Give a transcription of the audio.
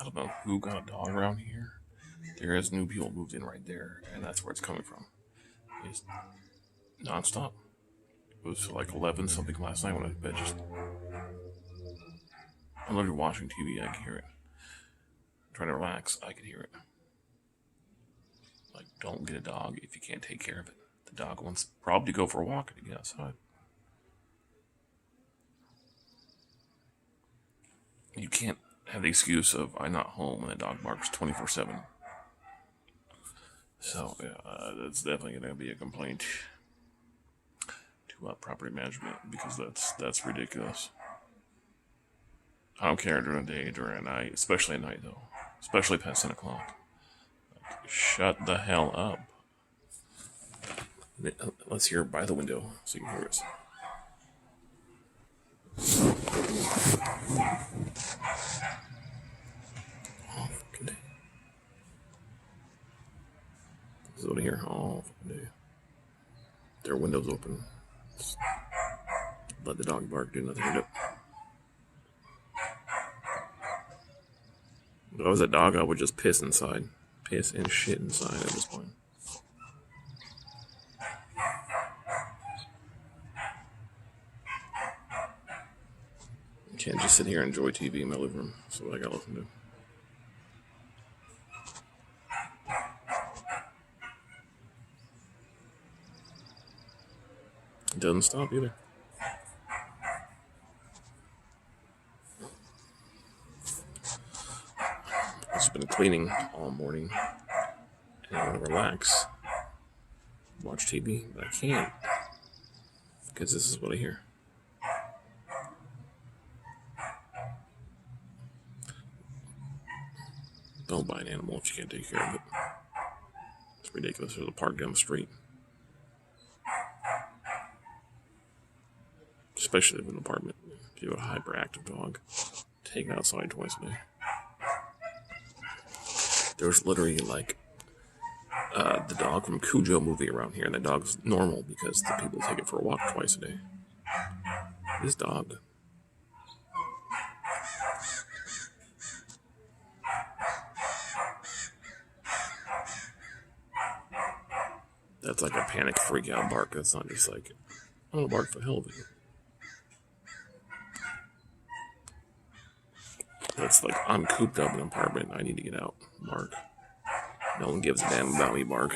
I don't know who got a dog around here. There is new people moved in right there, and that's where it's coming from. It's nonstop. It was like 11 something last night when I went to bed. Just I'm literally watching TV. I can hear it. Trying to relax. I can hear it. Like, don't get a dog if you can't take care of it. The dog wants probably to go for a walk to get outside. You can't have the excuse of I'm not home when the dog barks 24/7. So yeah, that's definitely going to be a complaint to property management because that's ridiculous. I don't care during the day, during the night, especially at night though, especially past 10 o'clock. Shut the hell up. Let's hear it by the window so you can hear us. Oh, fucking day. This is over here. Oh, fucking day. Their windows open. Just let the dog bark, do nothing with it. If I was a dog, I would just piss inside. Piss and shit inside at this point. I can't just sit here and enjoy TV in my living room. That's what I gotta listen to. It doesn't stop either. I've just been cleaning all morning and I want to relax, watch TV, but I can't because this is what I hear. Don't buy an animal if you can't take care of it. It's ridiculous. There's a park down the street. Especially if an apartment. If you have a hyperactive dog, take it outside twice a day. There's literally like the dog from Cujo movie around here, and the dog's normal because the people take it for a walk twice a day. This dog. That's like a panic freak out bark. That's not just like, I'm gonna bark for the hell of it. That's like, I'm cooped up in an apartment. I need to get out. Bark. No one gives a damn about me, bark.